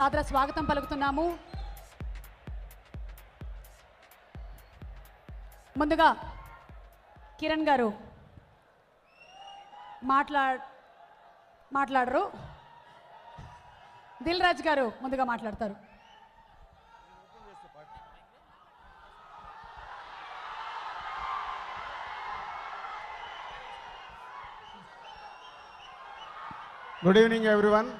సాదర స్వాగతం పలుకుతున్నాము. ముందుగా కిరణ్ గారు మాట్లాడరు. దిల్ రాజు గారు ముందుగా మాట్లాడతారు. Good evening everyone.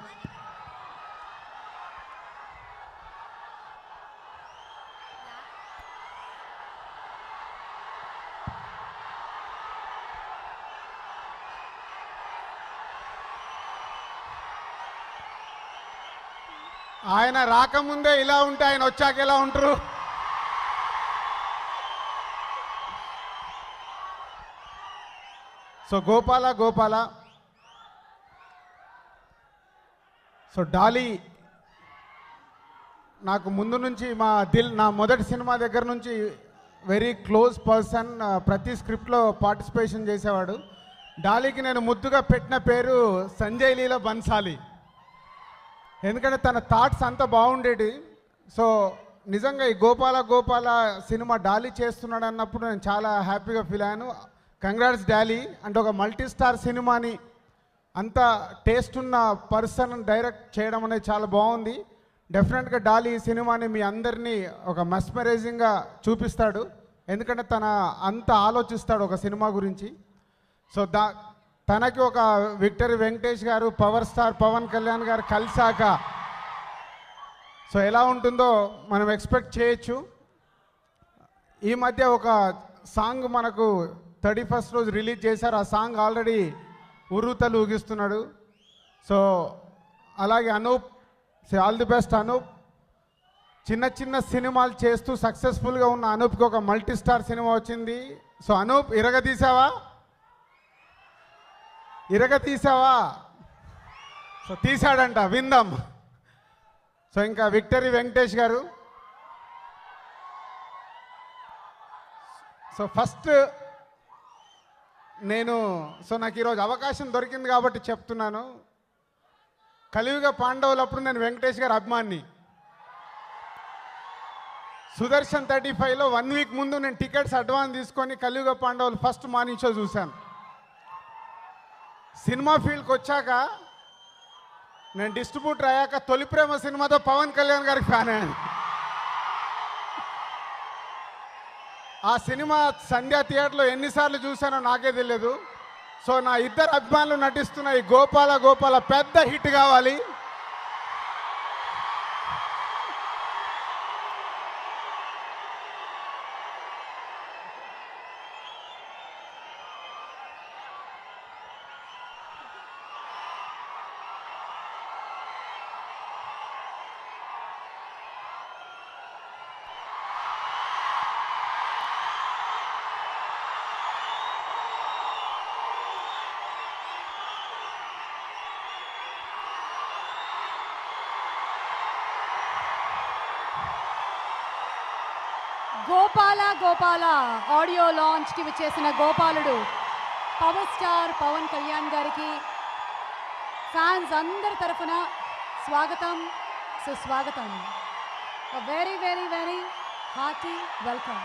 ఆయన రాకముందే ఇలా ఉంటే ఆయన వచ్చాక ఎలా ఉంటారు? సో గోపాల సో డాలీ నాకు ముందు నుంచి నా మొదటి సినిమా దగ్గర నుంచి వెరీ క్లోజ్ పర్సన్. ప్రతి స్క్రిప్ట్లో పార్టిసిపేషన్ చేసేవాడు. డాలీకి నేను ముద్దుగా పెట్టిన పేరు సంజయ్ లీల బన్సాలి. ఎందుకంటే తన థాట్స్ అంత బాగుండేది. సో నిజంగా ఈ గోపాల సినిమా డాలీ చేస్తున్నాడు అన్నప్పుడు నేను చాలా హ్యాపీగా ఫీల్ అయ్యాను. Congrats Dolly. అంటే ఒక మల్టీ స్టార్ సినిమాని అంత టేస్ట్ ఉన్న పర్సన్ డైరెక్ట్ చేయడం అనేది చాలా బాగుంది. డెఫినెట్గా డాలీ ఈ సినిమాని మీ అందరినీ ఒక మెస్మరైజింగ్గా చూపిస్తాడు. ఎందుకంటే తన అంత ఆలోచిస్తాడు ఒక సినిమా గురించి. సో తనకి ఒక విక్టరీ వెంకటేష్ గారు, పవర్ స్టార్ పవన్ కళ్యాణ్ గారు కలిసాక సో ఎలా ఉంటుందో మనం ఎక్స్పెక్ట్ చేయొచ్చు. ఈ మధ్య ఒక సాంగ్ మనకు 31st రోజు రిలీజ్ చేశారు. ఆ సాంగ్ ఆల్రెడీ ఉర్రూతలు ఊగిస్తున్నాడు. సో అలాగే Anup, all the best Anup. చిన్న సినిమాలు చేస్తూ సక్సెస్ఫుల్గా ఉన్న అనూప్కి ఒక మల్టీ స్టార్ సినిమా వచ్చింది. సో అనూప్ ఇరగదీసావా? సో తీశాడంట, విందాం. సో ఇంకా విక్టరీ వెంకటేష్ గారు. సో ఫస్ట్ నాకు ఈరోజు అవకాశం దొరికింది కాబట్టి చెప్తున్నాను. కలియుగ పాండవులప్పుడు నేను వెంకటేష్ గారు అభిమాని. సుదర్శన్ 35లో 1 వీక్ ముందు నేను టికెట్స్ అడ్వాన్స్ తీసుకొని కలియుగ పాండవులు ఫస్ట్ మార్నింగ్ షో చూశాను. సినిమా ఫీల్డ్కి వచ్చాక నేను డిస్ట్రిబ్యూటర్ అయ్యాక తొలి ప్రేమ సినిమాతో పవన్ కళ్యాణ్ గారికి ఫ్యాన్ అయ్యాను. ఆ సినిమా సంధ్యా థియేటర్లో ఎన్నిసార్లు చూశానో నాకే తెలియదు. సో నా ఇద్దరు అభిమానులు నటిస్తున్న ఈ గోపాల పెద్ద హిట్ కావాలి. గోపాల ఆడియో లాంచ్కి విచ్చేసిన గోపాలుడు పవర్ స్టార్ పవన్ కళ్యాణ్ గారికి ఫ్యాన్స్ అందరి తరఫున స్వాగతం, సుస్వాగతం. Very very very hearty welcome.